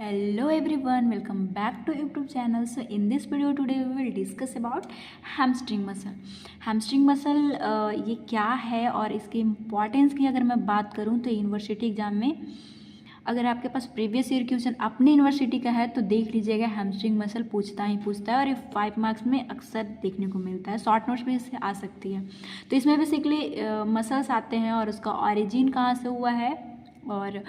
Hello everyone, welcome back to YouTube channel. So in this video today we will discuss about hamstring muscle. Hamstring muscle ये क्या है और इसकी importance की अगर मैं बात करूँ तो यूनिवर्सिटी एग्जाम में अगर आपके पास प्रीवियस ईयर क्वेश्चन अपनी यूनिवर्सिटी का है तो देख लीजिएगा, हैमस्ट्रिंग मसल पूछता ही पूछता है और ये 5 मार्क्स में अक्सर देखने को मिलता है। शॉर्ट नोट्स में इससे आ सकती है। तो इसमें बेसिकली मसल्स आते हैं और उसका ऑरिजिन कहाँ से हुआ है और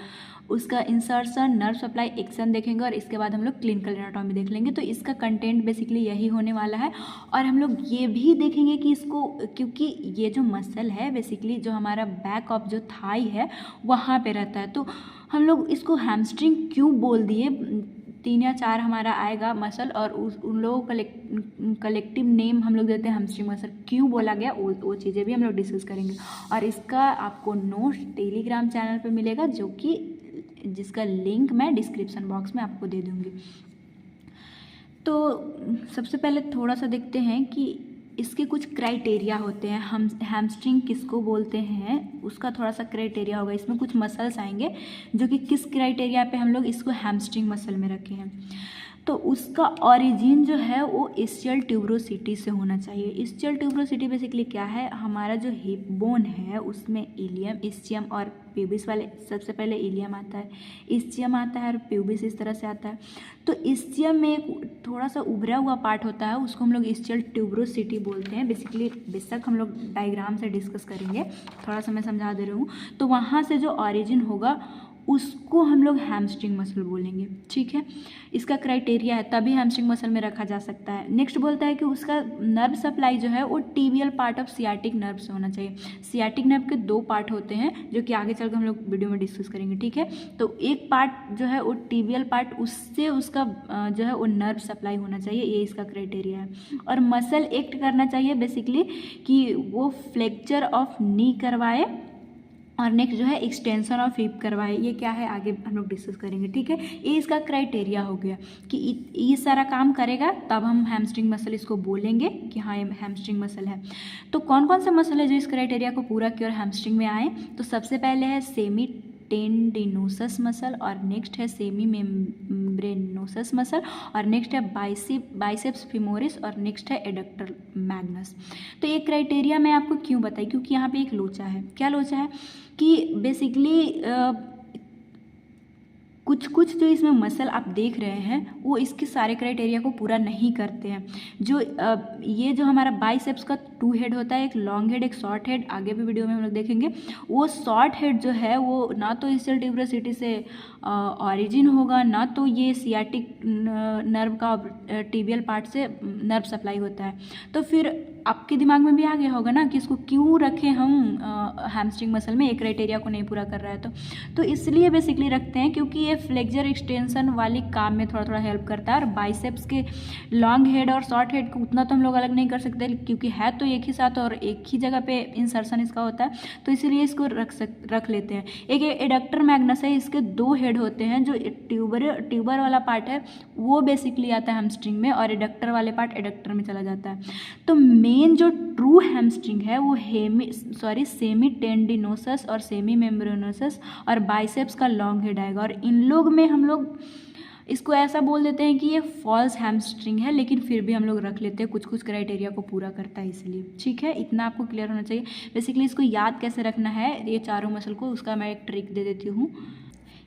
उसका इंसर्शन, नर्व सप्लाई, एक्शन देखेंगे और इसके बाद हम लोग क्लिनिकल एनाटॉमी देख लेंगे। तो इसका कंटेंट बेसिकली यही होने वाला है और हम लोग ये भी देखेंगे कि इसको, क्योंकि ये जो मसल है बेसिकली जो हमारा बैक ऑफ जो थाई है वहाँ पे रहता है, तो हम लोग इसको हैमस्ट्रिंग क्यों बोल दिए। 3 या 4 हमारा आएगा मसल और उन लोगों कलेक्टिव नेम हम लोग देते हैं हैमस्ट्रिंग मसल। क्यों बोला गया वो चीज़ें भी हम लोग डिस्कस करेंगे और इसका आपको नोट्स टेलीग्राम चैनल पे मिलेगा, जो कि जिसका लिंक मैं डिस्क्रिप्शन बॉक्स में आपको दे दूँगी। तो सबसे पहले थोड़ा सा देखते हैं कि इसके कुछ क्राइटेरिया होते हैं। हम हैमस्ट्रिंग किसको बोलते हैं उसका थोड़ा सा क्राइटेरिया होगा। इसमें कुछ मसल्स आएंगे जो कि किस क्राइटेरिया पे हम लोग इसको हैमस्ट्रिंग मसल में रखे हैं। तो उसका ओरिजिन जो है वो इस्चियल ट्यूबरोसिटी से होना चाहिए। इस्चियल ट्यूबरोसिटी बेसिकली क्या है, हमारा जो हिप बोन है उसमें इलियम, इस्चियम और प्यूबिस वाले, सबसे पहले इलियम आता है, इस्चियम आता है और प्यूबिस इस तरह से आता है। तो इस्चियम में एक थोड़ा सा उभरा हुआ पार्ट होता है, उसको हम लोग इस्चियल ट्यूबरोसिटी बोलते हैं। बेसिकली बेशक हम लोग डायग्राम से डिस्कस करेंगे, थोड़ा सा मैं समझा दे रही हूँ। तो वहाँ से जो ऑरिजिन होगा उसको हम लोग हैमस्ट्रिंग मसल बोलेंगे, ठीक है। इसका क्राइटेरिया है, तभी हैमस्ट्रिंग मसल में रखा जा सकता है। नेक्स्ट बोलता है कि उसका नर्व सप्लाई जो है वो tibial part of sciatic nerve से होना चाहिए। सियाटिक नर्व के 2 पार्ट होते हैं जो कि आगे चलकर हम लोग वीडियो में डिस्कस करेंगे, ठीक है। तो एक पार्ट जो है वो टिबियल पार्ट, उससे उसका जो है वो नर्व सप्लाई होना चाहिए, ये इसका क्राइटेरिया है। और मसल एक्ट करना चाहिए बेसिकली कि वो फ्लेक्चर ऑफ नी करवाए और नेक्स्ट जो है एक्सटेंशन ऑफ हिप करवाए। ये क्या है आगे हम लोग डिस्कस करेंगे, ठीक है। ये इसका क्राइटेरिया हो गया कि ये सारा काम करेगा तब हम हैमस्ट्रिंग मसल इसको बोलेंगे कि हाँ ये हैमस्ट्रिंग मसल है। तो कौन कौन सा मसल है जो इस क्राइटेरिया को पूरा किया और हैमस्ट्रिंग में आए। तो सबसे पहले है सेमी टेंडिनोसस मसल और नेक्स्ट है सेमी मेम्ब्रेनोसस मसल और नेक्स्ट है बाइसेप्स फीमोरिस और नेक्स्ट है एडक्टर मैग्नस। तो ये क्राइटेरिया मैं आपको क्यों बताई, क्योंकि यहाँ पे एक लोचा है। क्या लोचा है कि बेसिकली कुछ जो इसमें मसल आप देख रहे हैं वो इसके सारे क्राइटेरिया को पूरा नहीं करते हैं। जो ये जो हमारा बाइसेप्स का 2 हेड होता है, एक लॉन्ग हेड एक शॉर्ट हेड, आगे भी वीडियो में हम लोग देखेंगे। वो शॉर्ट हेड जो है वो ना तो इस्चियल ट्यूबरोसिटी से ऑरिजिन होगा, ना तो ये सियाटिक नर्व का टिबियल पार्ट से नर्व सप्लाई होता है। तो फिर आपके दिमाग में भी आ गया होगा ना कि इसको क्यों रखें हम हैमस्ट्रिंग मसल में, एक क्राइटेरिया को नहीं पूरा कर रहा है। तो इसलिए बेसिकली रखते हैं क्योंकि ये फ्लेक्चर एक्सटेंशन वाली काम में थोड़ा थोड़ा हेल्प करता है। और बाइसेप्स के लॉन्ग हेड और शॉर्ट हेड को उतना तो हम लोग अलग नहीं कर सकते, क्योंकि है तो एक ही साथ और एक ही जगह पे इंसर्शन इसका होता है, तो इसीलिए इसको रख लेते हैं। एक एडक्टर मैग्नस है, इसके 2 हेड होते हैं। जो ट्यूबर वाला पार्ट है वो बेसिकली आता है हैमस्ट्रिंग में और एडक्टर वाले पार्ट एडक्टर में चला जाता है। तो मेन जो ट्रू हैमस्ट्रिंग है वो सेमी टेंडिनोसस और सेमी मेम्ब्रेनोसस और बाइसेप्स का लॉन्ग हेड आएगा। और इन लोग में हम लोग इसको ऐसा बोल देते हैं कि ये फॉल्स हैमस्ट्रिंग है, लेकिन फिर भी हम लोग रख लेते हैं, कुछ क्राइटेरिया को पूरा करता है इसलिए, ठीक है। इतना आपको क्लियर होना चाहिए। बेसिकली इसको याद कैसे रखना है ये चारों मसल को, उसका मैं एक ट्रिक दे देती हूँ।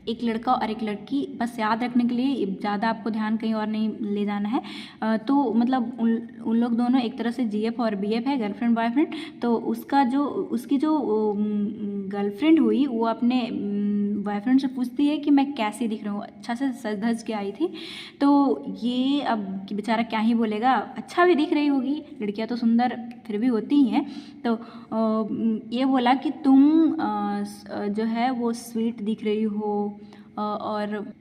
एक लड़का और एक लड़की, बस याद रखने के लिए, ज़्यादा आपको ध्यान कहीं और नहीं ले जाना है। तो मतलब उन लोग दोनों एक तरह से GF और BF है, गर्लफ्रेंड बॉयफ्रेंड। तो उसकी जो गर्लफ्रेंड हुई वो अपने बॉयफ्रेंड से पूछती है कि मैं कैसी दिख रही हूँ, अच्छा से सज धज के आई थी। तो ये अब बेचारा क्या ही बोलेगा, अच्छा भी दिख रही होगी, लड़कियाँ तो सुंदर फिर भी होती ही हैं। तो ये बोला कि तुम जो है वो स्वीट दिख रही हो और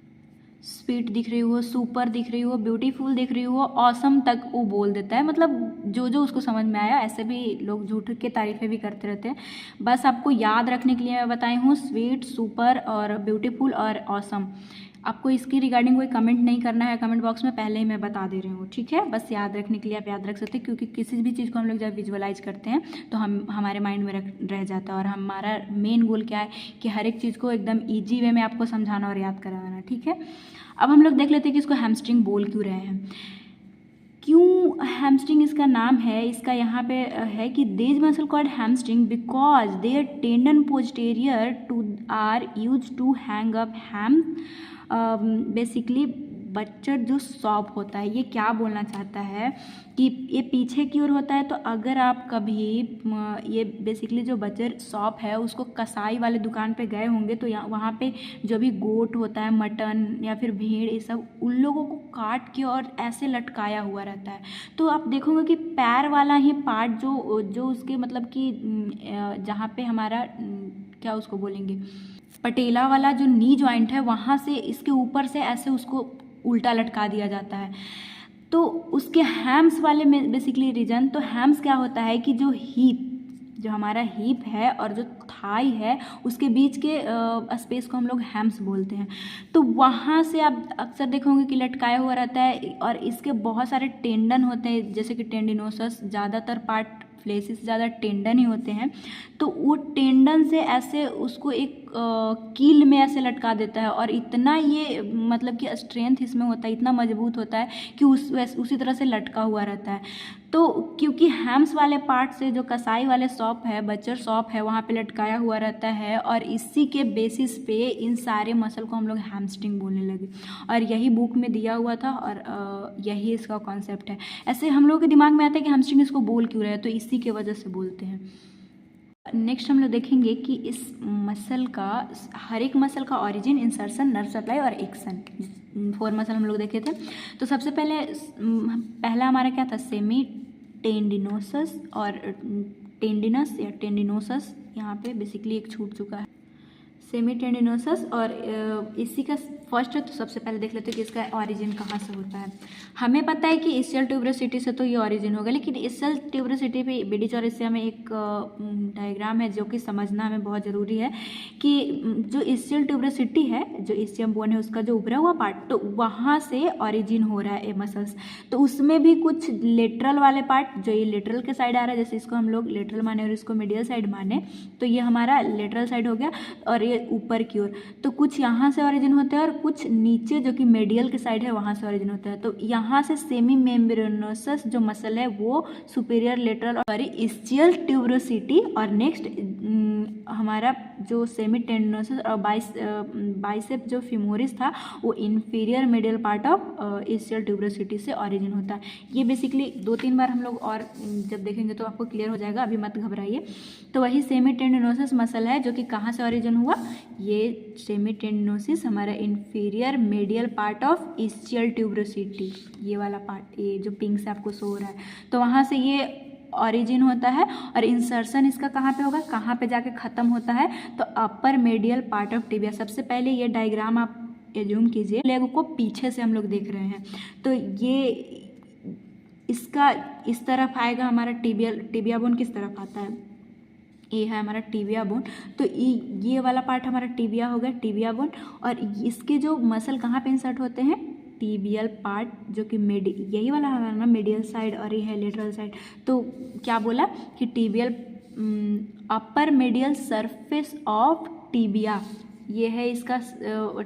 स्वीट दिख रही हो, सुपर दिख रही हो, ब्यूटीफुल दिख रही हो, ऑसम तक वो बोल देता है। मतलब जो उसको समझ में आया। ऐसे भी लोग झूठ के तारीफ़ें भी करते रहते हैं। बस आपको याद रखने के लिए मैं बताई हूँ स्वीट, सुपर और ब्यूटीफुल और ऑसम। आपको इसकी रिगार्डिंग कोई कमेंट नहीं करना है कमेंट बॉक्स में, पहले ही मैं बता दे रही हूँ, ठीक है। बस याद रखने के लिए आप याद रख सकते हैं, क्योंकि किसी भी चीज़ को हम लोग जब विजुअलाइज करते हैं तो हमारे माइंड में रह जाता है। और हमारा मेन गोल क्या है कि हर एक चीज़ को एकदम ईजी वे में आपको समझाना और याद कराना, ठीक है। अब हम लोग देख लेते हैं कि इसको हैमस्ट्रिंग बोल क्यों रहे हैं। क्यों हैमस्ट्रिंग इसका नाम है, इसका यहाँ पे है कि this muscle called hamstring because their tendon posterior to are use to hang up ham. Basically butcher जो सॉप होता है, ये क्या बोलना चाहता है कि ये पीछे की ओर होता है। तो अगर आप कभी ये बेसिकली जो बच्चर सॉप है उसको कसाई वाले दुकान पे गए होंगे तो यहाँ वहाँ पे जो भी गोट होता है, मटन या फिर भेड़, ये सब उन लोगों को काट के और ऐसे लटकाया हुआ रहता है। तो आप देखोगे कि पैर वाला ही पार्ट जो उसके मतलब कि जहाँ पे हमारा क्या उसको बोलेंगे, पटेला वाला जो नी जॉइंट है, वहाँ से इसके ऊपर से ऐसे उसको उल्टा लटका दिया जाता है। तो उसके हैम्स वाले में बेसिकली रीजन, तो हैम्स क्या होता है कि जो हीप, जो हमारा हीप है और जो थाई है उसके बीच के स्पेस को हम लोग हैम्स बोलते हैं। तो वहाँ से आप अक्सर देखोगे कि लटकाया हुआ रहता है और इसके बहुत सारे टेंडन होते हैं, जैसे कि टेंडिनोसस, ज़्यादातर पार्ट फ्लेसिस ज़्यादा टेंडन ही होते हैं। तो वो टेंडन से ऐसे उसको एक कील में ऐसे लटका देता है और इतना ये मतलब कि स्ट्रेंथ इसमें होता है, इतना मजबूत होता है कि उसी तरह से लटका हुआ रहता है। तो क्योंकि हैम्स वाले पार्ट से जो कसाई वाले सॉप है, बच्चर सॉप है, वहाँ पे लटकाया हुआ रहता है और इसी के बेसिस पे इन सारे मसल को हम लोग हैमस्ट्रिंग बोलने लगे और यही बुक में दिया हुआ था और यही इसका कॉन्सेप्ट है। ऐसे हम लोगों के दिमाग में आता है कि हैमस्ट्रिंग इसको बोल क्यों रहे हैं, तो इसी के वजह से बोलते हैं। नेक्स्ट हम लोग देखेंगे कि इस मसल का, हर एक मसल का ऑरिजिन, इंसर्शन, नर्व सप्लाई और एक्शन, 4 मसल हम लोग देखे थे। तो सबसे पहला हमारा क्या था, सेमी टेंडिनोसस और टेंडिनस या टेंडिनोसस, यहाँ पे बेसिकली एक छूट चुका है, सेमी टेंडिनोसस। और इसी का फर्स्ट है, तो सबसे पहले देख लेते हैं कि इसका ऑरिजिन कहाँ से होता है। हमें पता है कि इस्चियल ट्यूबरोसिटी से तो ये ऑरिजिन होगा, लेकिन इस्चियल ट्यूबरोसिटी पे बीडी चौरसिया में एक डायग्राम है जो कि समझना हमें बहुत ज़रूरी है कि जो इस्चियल ट्यूबरोसिटी है, जो इस्चियम बोन है, उसका जो उभरा हुआ पार्ट, तो वहाँ से ऑरिजिन हो रहा है ये मसल्स। तो उसमें भी कुछ लेटरल वाले पार्ट, जो ये लेटरल के साइड आ रहा है, जैसे इसको हम लोग लेटरल माने और इसको मीडियल साइड माने, तो ये हमारा लेटरल साइड हो गया और ये ऊपर की ओर। तो कुछ यहाँ से ऑरिजिन होते हैं और कुछ नीचे जो कि मेडियल के साइड है वहाँ से ऑरिजिन होता है। तो यहाँ से सेमी मेम्ब्रेनोसस जो मसल है वो सुपीरियर लेटरल और इस्चियल ट्यूबरोसिटी, और नेक्स्ट हमारा जो सेमी टेंडिनोसस और बाइसेप जो फिमोरिस था वो inferior medial part of ischial tuberosity से ऑरिजिन होता है। ये बेसिकली 2-3 बार हम लोग और जब देखेंगे तो आपको क्लियर हो जाएगा, अभी मत घबराइए। तो वही सेमी टेंडिनोसस मसल है जो कि कहाँ से ऑरिजिन हुआ, ये सेमी टेंडिनोसिस हमारा inferior medial part of ischial tuberosity, ये वाला पार्ट, ये जो पिंक से आपको शो हो रहा है, तो वहाँ से ये ऑरिजिन होता है। और इंसर्शन इसका कहाँ पे होगा, कहाँ पे जाके ख़त्म होता है, तो अपर मेडियल पार्ट ऑफ टिबिया। सबसे पहले ये डायग्राम आप एज्यूम कीजिए, लेग को पीछे से हम लोग देख रहे हैं, तो ये इसका इस तरफ आएगा हमारा टिबिया बोन किस तरफ आता है, ये है हमारा टिबिया बोन। तो ये वाला पार्ट हमारा टिबिया हो गया, टिबिया बोन। और इसके जो मसल कहाँ पे इंसर्ट होते हैं, टिबियल पार्ट, जो कि यही वाला हमारा ना मेडियल साइड और ये है लेटरल साइड। तो क्या बोला कि tibial upper medial surface of tibia, ये है इसका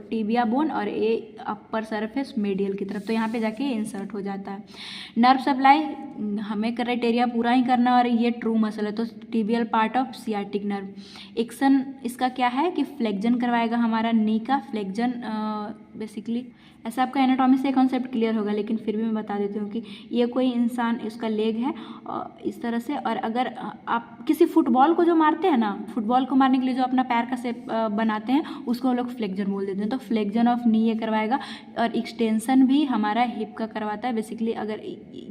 टिबिया बोन और ये अपर सरफेस मेडियल की तरफ, तो यहाँ पे जाके इंसर्ट हो जाता है। नर्व सप्लाई हमें क्राइटेरिया पूरा ही करना, और ये ट्रू मसल है, तो tibial part of sciatic nerve. Action इसका क्या है कि फ्लेक्जन करवाएगा हमारा नी का, फ्लेक्जन बेसिकली ऐसा आपका एनाटॉमी से कॉन्सेप्ट क्लियर होगा, लेकिन फिर भी मैं बता देती हूँ कि ये कोई इंसान, इसका लेग है इस तरह से, और अगर आप किसी फुटबॉल को जो मारते हैं ना, फुटबॉल को मारने के लिए जो अपना पैर का शेप बनाते हैं उसको हम लोग फ्लेक्जन बोल देते हैं। तो फ्लेक्जन ऑफ नी ये करवाएगा, और एक्सटेंशन भी हमारा हिप का करवाता है। बेसिकली अगर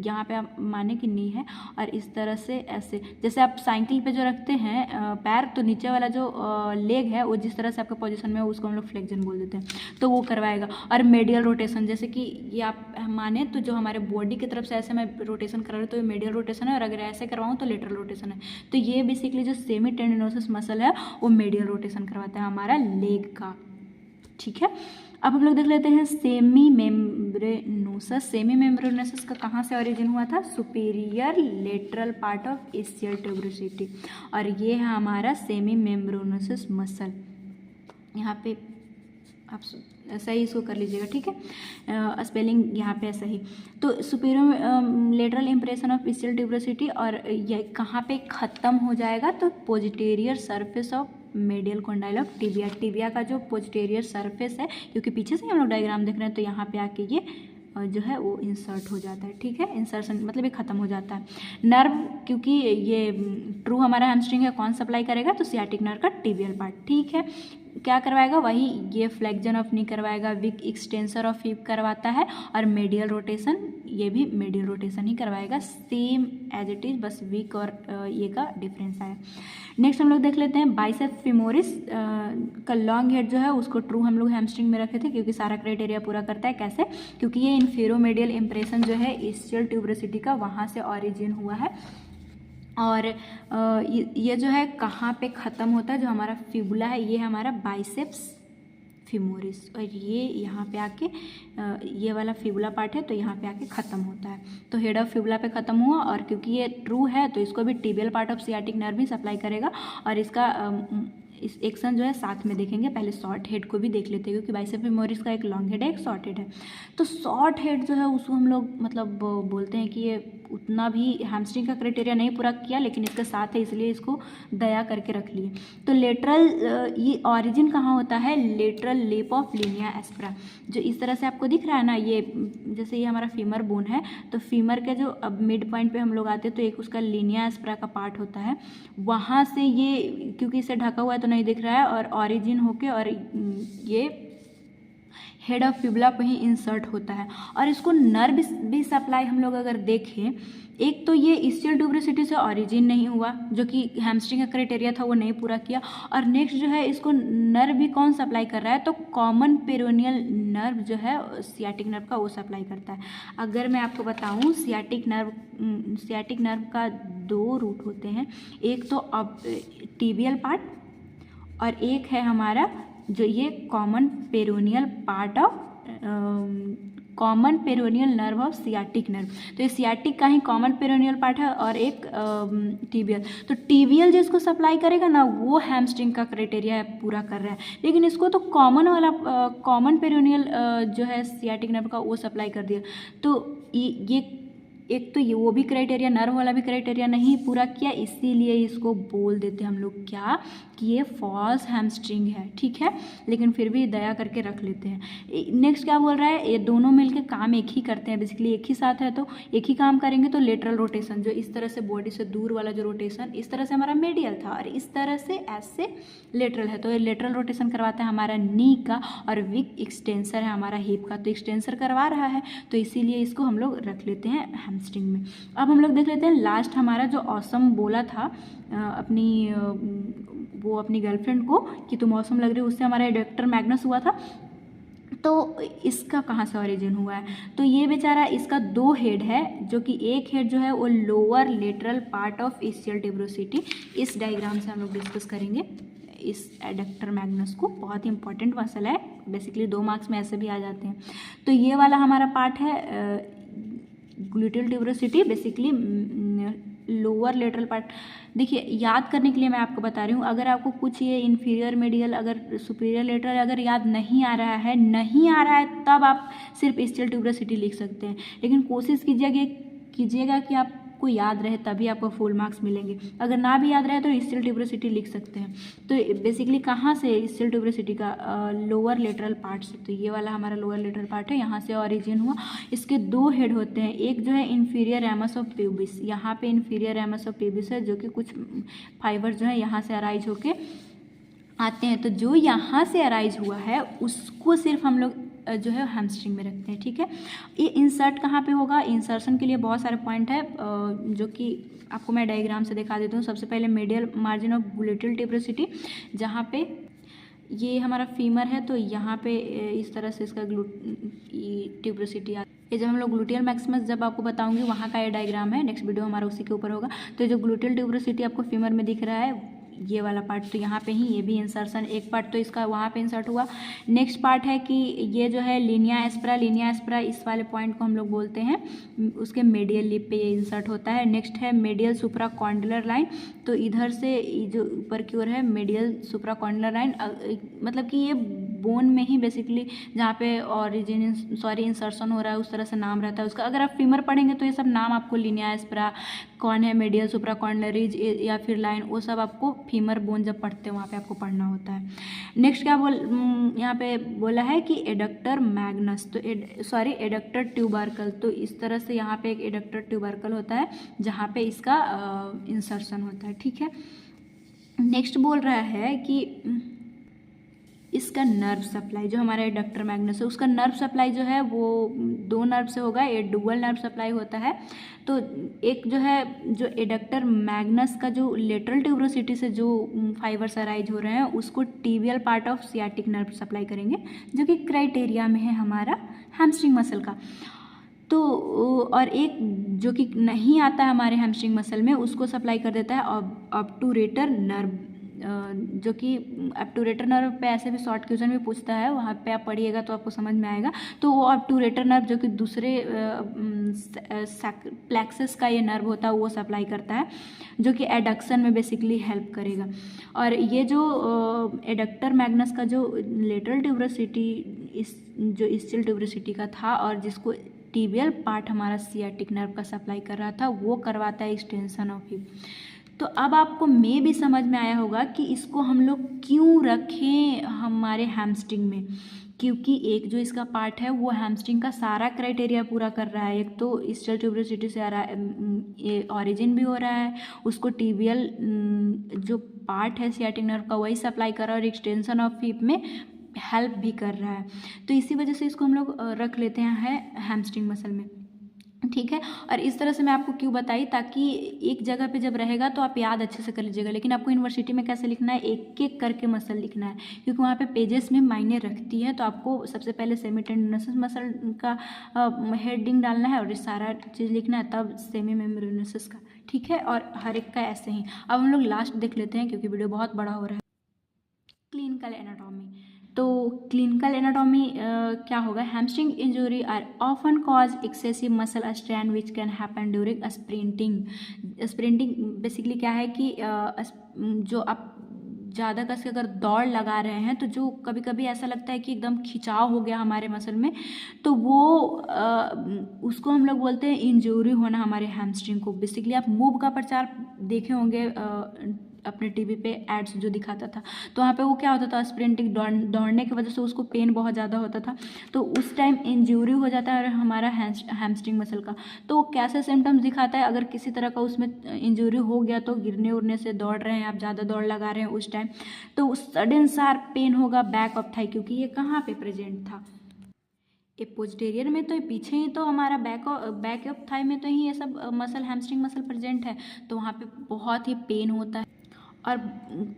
यहाँ पे आप माने कि नी है और इस तरह से ऐसे, जैसे आप साइकिल पे जो रखते हैं पैर, तो नीचे वाला जो लेग है वो जिस तरह से आपका पोजीशन में है उसको हम लोग फ्लेक्जन बोल देते हैं, तो वो करवाएगा। और मेडियल रोटेशन, जैसे कि ये आप माने तो जो हमारे बॉडी की तरफ से ऐसे मैं रोटेशन करा रही हूँ तो ये मेडियल रोटेशन है, और अगर ऐसे करवाऊँ तो लेटरल रोटेशन है। तो ये बेसिकली जो सेमी टेंडिनोसस मसल है वो मेडियल रोटेशन करवाता है हमारा लेग का, ठीक है। अब हम लोग देख लेते हैं सेमी मेम्ब्रेनोसस। सेमी मेम्ब्रेनोसस का कहाँ से ओरिजिन हुआ था, superior lateral part of ischial tuberosity, और ये है हमारा सेमी मेम्ब्रेनोसस मसल। यहाँ पे आप सही इसको कर लीजिएगा, ठीक है। स्पेलिंग यहाँ पे ऐसा ही। तो superior lateral impression of still tuberosity, और ये कहाँ पे ख़त्म हो जाएगा, तो posterior surface of medial condyle of tibia. Tibia का जो पोजिटेरियर सरफेस है, क्योंकि पीछे से हम लोग डायग्राम देख रहे हैं, तो यहाँ पे आके ये जो है वो इंसर्ट हो जाता है, ठीक है। इंसर्शन मतलब ये ख़त्म हो जाता है। नर्व, क्योंकि ये ट्रू हमारा हैमस्ट्रिंग है, कौन सप्लाई करेगा, तो सियाटिक नर्व का टिबियल पार्ट, ठीक है। क्या करवाएगा, वही ये फ्लेक्जन ऑफ नी करवाएगा, विक एक्सटेंसर ऑफ हिप करवाता है, और मेडियल रोटेशन, ये भी मेडियल रोटेशन ही करवाएगा, सेम एज इट इज़, बस विक और ये का डिफरेंस आया। नेक्स्ट हम लोग देख लेते हैं बाइसेप फिमोरिस का लॉन्ग हेड जो है उसको ट्रू हम लोग हैमस्ट्रिंग में रखे थे, क्योंकि सारा क्राइटेरिया पूरा करता है। कैसे, क्योंकि ये इन्फेरोमेडियल इम्प्रेशन जो है इस्चियल ट्यूबरोसिटी का, वहाँ से ऑरिजिन हुआ है। और ये जो है कहाँ पे ख़त्म होता है, जो हमारा फिबुला है ये हमारा बाइसेप्स फिमोरिस, और ये यहाँ पे आके ये वाला फिबुला पार्ट है, तो यहाँ पे आके ख़त्म होता है। तो हेड ऑफ फिबुला पे ख़त्म हुआ, और क्योंकि ये ट्रू है तो इसको भी tibial part of sciatic nerve भी सप्लाई करेगा, और इसका इस एक्शन जो है साथ में देखेंगे। पहले शॉर्ट हेड को भी देख लेते हैं, क्योंकि बाइसेप फिमोरिस का एक लॉन्ग हेड है, एक शॉर्ट हेड है। तो शॉर्ट हेड जो है उसको हम लोग मतलब बोलते हैं कि ये उतना भी हैमस्ट्रिंग का क्राइटेरिया नहीं पूरा किया, लेकिन इसके साथ है, इसलिए इसको दया करके रख लिए। तो लेटरल, ये ऑरिजिन कहाँ होता है, लेटरल लिप ऑफ लीनिया एस्प्रा, जो इस तरह से आपको दिख रहा है ना, ये जैसे ये हमारा फीमर बोन है, तो फीमर के जो अब मिड पॉइंट पे हम लोग आते हैं, तो एक उसका लीनिया एस्प्रा का पार्ट होता है, वहाँ से ये, क्योंकि इसे ढका हुआ है तो नहीं दिख रहा है, और ऑरिजिन होके और ये हेड ऑफ फिबुला पे ही इंसर्ट होता है। और इसको नर्व भी सप्लाई हम लोग अगर देखें, एक तो ये इस्चियल ट्यूबरोसिटी से ऑरिजिन नहीं हुआ, जो कि हैमस्ट्रिंग का क्राइटेरिया था वो नहीं पूरा किया, और नेक्स्ट जो है इसको नर्व भी कौन सप्लाई कर रहा है, तो कॉमन पेरोनियल नर्व जो है सियाटिक नर्व का वो सप्लाई करता है। अगर मैं आपको बताऊं, सियाटिक नर्व का 2 रूट होते हैं, एक तो अब टिबियल पार्ट, और एक है हमारा जो ये common peroneal part of common peroneal nerve of sciatic nerve. तो ये सियाटिक का ही कॉमन पेरोनियल पार्ट है, और एक टिबियल। तो टिबियल जिसको सप्लाई करेगा ना, वो हैमस्ट्रिंग का क्राइटेरिया पूरा कर रहा है, लेकिन इसको तो कॉमन वाला कॉमन पेरोनियल जो है सियाटिक नर्व का वो सप्लाई कर दिया। तो ये एक तो ये वो भी क्राइटेरिया, नर्व वाला भी क्राइटेरिया नहीं पूरा किया, इसीलिए इसको बोल देते हम लोग क्या, कि ये फॉल्स हैमस्ट्रिंग है, ठीक है। लेकिन फिर भी दया करके रख लेते हैं। नेक्स्ट क्या बोल रहा है, ये दोनों मिलके काम एक ही करते हैं, बेसिकली एक ही साथ है, तो एक ही काम करेंगे। तो लेटरल रोटेशन, जो इस तरह से बॉडी से दूर वाला जो रोटेशन, इस तरह से हमारा मेडियल था, और इस तरह से ऐसे लेटरल है, तो ये लेटरल रोटेशन करवाता है हमारा नी का, और विक एक्सटेंसर है हमारा हिप का, तो एक्सटेंसर करवा रहा है, तो इसीलिए इसको हम लोग रख लेते हैं हैमस्ट्रिंग में। अब हम लोग देख लेते हैं लास्ट हमारा जो ऑसम बोला था अपनी गर्लफ्रेंड को कि तुम ऑसम लग रही हो, उससे हमारा एडक्टर मैग्नस हुआ था। तो इसका कहाँ से ऑरिजिन हुआ है, तो ये बेचारा, इसका 2 हेड है, जो कि एक हेड जो है वो lower lateral part of ischial tuberosity, इस डायग्राम से हम लोग डिस्कस करेंगे इस एडक्टर मैग्नस को। बहुत ही इंपॉर्टेंट मसला है, बेसिकली 2 मार्क्स में ऐसे भी आ जाते हैं। तो ये वाला हमारा पार्ट है gluteal tuberosity, basically lower lateral part. देखिए, याद करने के लिए मैं आपको बता रही हूँ, अगर आपको कुछ ये इन्फीरियर मेडियल, अगर सुपीरियर लेटरल अगर याद नहीं आ रहा है तब आप सिर्फ इस्चियल ट्यूबरोसिटी लिख सकते हैं, लेकिन कोशिश कीजिएगा कि आपको याद रहे, तभी आपको फुल मार्क्स मिलेंगे। अगर ना भी याद रहे तो इस्चियल ट्यूबरोसिटी लिख सकते हैं। तो बेसिकली कहाँ से इस्चियल ट्यूबरोसिटी का, लोअर लेटरल पार्ट से, तो ये वाला हमारा लोअर लेटरल पार्ट है, यहाँ से ऑरिजिन हुआ। इसके 2 हेड होते हैं, एक जो है इन्फीरियर रैमस ऑफ प्यूबिस, यहाँ पे इन्फीरियर रैमस ऑफ प्यूबिस है, जो कि कुछ फाइबर जो है यहाँ से अराइज होके आते हैं। तो जो यहाँ से अराइज हुआ है उसको सिर्फ हम लोग जो है हैमस्ट्रिंग में रखते हैं, ठीक है। ये इंसर्ट कहाँ पे होगा, इंसर्शन के लिए बहुत सारे पॉइंट है, जो कि आपको मैं डायग्राम से दिखा देती हूँ। सबसे पहले medial margin of gluteal tuberosity, जहाँ पे ये हमारा फीमर है, तो यहाँ पे इस तरह से इसका ट्यूबरोसिटी ये जब हम लोग ग्लूटियल मैक्सिमस जब आपको बताऊंगी, वहाँ का ये डायग्राम है, नेक्स्ट वीडियो हमारा उसी के ऊपर होगा। तो जो ग्लूटियल ट्यूबरोसिटी आपको फीमर में दिख रहा है, ये वाला पार्ट, तो यहाँ पे ही ये भी इंसर्शन, एक पार्ट तो इसका वहाँ पे इंसर्ट हुआ। नेक्स्ट पार्ट है कि ये जो है लीनिया एस्प्रा, इस वाले पॉइंट को हम लोग बोलते हैं, उसके मेडियल लिप पे ये इंसर्ट होता है। नेक्स्ट है मेडियल सुप्राकॉन्डिलर लाइन, तो इधर से जो ऊपर की ओर है मेडियल सुप्राकॉन्डिलर लाइन, मतलब कि ये बोन में ही बेसिकली जहाँ पे इंसर्शन हो रहा है उस तरह से नाम रहता है उसका। अगर आप फीमर पढ़ेंगे तो ये सब नाम आपको लिनिया एस्परा कौन है, मेडियल सुप्रा कॉर्डिनरीज या फिर लाइन, वो सब आपको फीमर बोन जब पढ़ते हैं वहाँ पे आपको पढ़ना होता है। नेक्स्ट क्या यहाँ पे बोला है कि एडक्टर मैग्नस, तो एडक्टर ट्यूबरकल, तो इस तरह से यहाँ पे एक एडक्टर ट्यूबरकल होता है जहाँ पे इसका इंसर्शन होता है। ठीक है, नेक्स्ट बोल रहा है कि इसका नर्व सप्लाई, जो हमारा एडक्टर मैग्नस है उसका नर्व सप्लाई जो है वो 2 नर्व से होगा, ये डुअल नर्व सप्लाई होता है। तो एक जो है जो एडक्टर मैग्नस का जो लेटरल ट्यूबरोसिटी से जो फाइबर्स अराइज हो रहे हैं उसको tibial part of sciatic nerve supply करेंगे, जो कि क्राइटेरिया में है हमारा हैमस्ट्रिंग मसल का। तो और एक जो कि नहीं आता है हमारे हैमस्ट्रिंग मसल में उसको सप्लाई कर देता है ऑब्टूरेटर नर्व, जो कि ऑब्टूरेटर नर्व पे ऐसे भी शॉर्ट क्वेश्चन भी पूछता है, वहाँ पे आप पढ़िएगा तो आपको समझ में आएगा। तो वो ऑब्टूरेटर नर्व जो कि दूसरे प्लेक्सस का ये नर्व होता है वो सप्लाई करता है, जो कि एडक्शन में बेसिकली हेल्प करेगा। और ये जो एडक्टर मैग्नस का जो लेटरल ट्यूबरोसिटी जो इसचियल ट्यूबरोसिटी का था और जिसको टिबियल पार्ट हमारा सियाटिक नर्व का सप्लाई कर रहा था वो करवाता है एक्सटेंशन ऑफ हिप। तो अब आपको में भी समझ में आया होगा कि इसको हम लोग क्यों रखें हमारे हैमस्ट्रिंग में, क्योंकि एक जो इसका पार्ट है वो हैमस्ट्रिंग का सारा क्राइटेरिया पूरा कर रहा है। एक तो इसचियल ट्यूबरोसिटी से ऑरिजिन भी हो रहा है, उसको टिबियल जो पार्ट है सियाटिक नर्व का वही सप्लाई कर रहा है और एक्सटेंशन ऑफ हिप में हेल्प भी कर रहा है। तो इसी वजह से इसको हम लोग रख लेते हैं हैमस्ट्रिंग मसल में। ठीक है, और इस तरह से मैं आपको क्यों बताई, ताकि एक जगह पे जब रहेगा तो आप याद अच्छे से कर लीजिएगा। लेकिन आपको यूनिवर्सिटी में कैसे लिखना है, एक एक करके मसल लिखना है, क्योंकि वहाँ पे पेजेस में मायने रखती है। तो आपको सबसे पहले सेमी टेंडोनस मसल का हेडिंग डालना है और ये सारा चीज़ लिखना है, तब सेमी मेम्ब्रेनस का। ठीक है, और हर एक का ऐसे ही। अब हम लोग लास्ट देख लेते हैं क्योंकि वीडियो बहुत बड़ा हो रहा है। क्लिनिकल एनाटॉमी, तो क्लिनिकल एनाटॉमी क्या होगा, hamstring injury are often cause excessive muscle strain which can happen during sprinting. Sprinting basically क्या है कि जो आप ज़्यादा कस के अगर दौड़ लगा रहे हैं तो जो कभी कभी ऐसा लगता है कि एकदम खिंचाव हो गया हमारे मसल में, तो वो उसको हम लोग बोलते हैं इंजरी होना हमारे हैमस्ट्रिंग को। बेसिकली आप मूव का प्रचार देखे होंगे अपने टीवी पे एड्स जो दिखाता था, तो वहाँ पे वो क्या होता था, स्प्रिंटिंग दौड़ने की वजह से उसको पेन बहुत ज़्यादा होता था, तो उस टाइम इंजरी हो जाता है हमारा हैमस्ट्रिंग मसल का। तो वो कैसे सिम्टम्स दिखाता है, अगर किसी तरह का उसमें इंजरी हो गया तो गिरने उड़ने से, दौड़ रहे हैं आप, ज़्यादा दौड़ लगा रहे हैं उस टाइम, तो सडन शार्प पेन होगा बैक ऑफ थाई, क्योंकि ये कहाँ पे प्रेजेंट था, ये पोस्टीरियर में, तो पीछे ही तो हमारा बैक ऑफ थाई में तो ही ये सब मसल हैमस्ट्रिंग मसल प्रेजेंट है। तो वहाँ पे बहुत ही पेन होता है और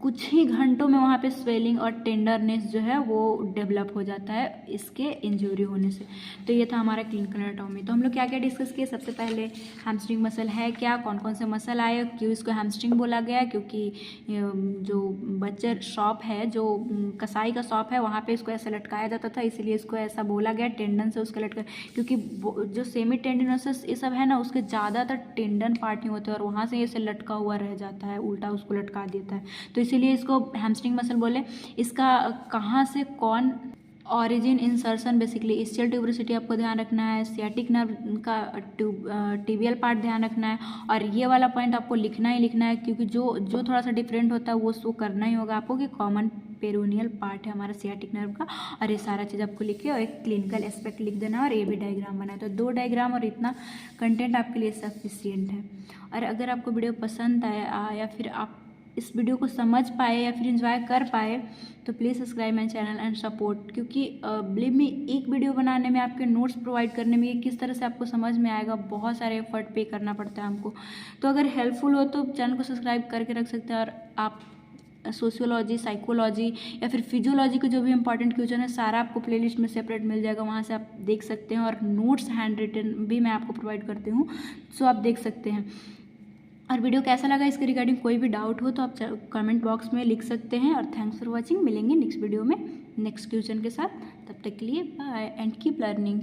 कुछ ही घंटों में वहाँ पे स्वेलिंग और टेंडरनेस जो है वो डेवलप हो जाता है इसके इंजरी होने से। तो ये था हमारा क्लिनिकल एनाटॉमी। तो हम लोग क्या क्या डिस्कस किए, सबसे पहले हैमस्ट्रिंग मसल है क्या, कौन कौन से मसल आए, क्यों इसको हैमस्ट्रिंग बोला गया, क्योंकि जो बच्चर शॉप है, जो कसाई का शॉप है, वहाँ पे इसको ऐसा लटकाया जाता था, इसलिए इसको ऐसा बोला गया, टेंडन से उसका लटका, क्योंकि जो सेमी टेंडिनोसिस ये सब है ना, उसके ज़्यादातर टेंडन पार्ट ही होते हैं और वहाँ से ये लटका हुआ रह जाता है, उल्टा उसको लटका देता है, तो इसीलिए इसको हैमस्ट्रिंग मसल बोले। इसका कहाँ से कौन ऑरिजिन इंसर्शन, बेसिकली इसचियल ट्यूबरोसिटी आपको ध्यान रखना है, सियाटिक नर्व का टिबियल पार्ट ध्यान रखना है, और ये वाला पॉइंट आपको लिखना ही लिखना है, क्योंकि जो थोड़ा सा डिफरेंट होता है वो शो करना ही होगा आपको कि कॉमन पेरोनियल पार्ट है हमारा सियाटिक नर्व का, और ये सारा चीज़ आपको लिख के और एक क्लिनिकल एस्पेक्ट लिख देना और ये भी डायग्राम बनाए। तो 2 डायग्राम और इतना कंटेंट आपके लिए सफिशियंट है। और अगर आपको वीडियो पसंद आया या फिर आप इस वीडियो को समझ पाए या फिर एंजॉय कर पाए, तो please subscribe my channel and support, क्योंकि बिलीव मी, एक वीडियो बनाने में, आपके नोट्स प्रोवाइड करने में, किस तरह से आपको समझ में आएगा, बहुत सारे एफर्ट पे करना पड़ता है हमको। तो अगर हेल्पफुल हो तो चैनल को सब्सक्राइब करके रख सकते हैं, और आप सोशियोलॉजी, साइकोलॉजी या फिर फिजियोलॉजी के जो भी इंपॉर्टेंट क्वेश्चन है सारा आपको प्लेलिस्ट में सेपरेट मिल जाएगा, वहाँ से आप देख सकते हैं, और नोट्स हैंड रिटन भी मैं आपको प्रोवाइड करती हूँ, सो आप देख सकते हैं। और वीडियो कैसा लगा, इसके रिगार्डिंग कोई भी डाउट हो तो आप कमेंट बॉक्स में लिख सकते हैं। और थैंक्स फॉर वॉचिंग, मिलेंगे नेक्स्ट वीडियो में नेक्स्ट क्वेश्चन के साथ, तब तक के लिए बाय एंड कीप लर्निंग।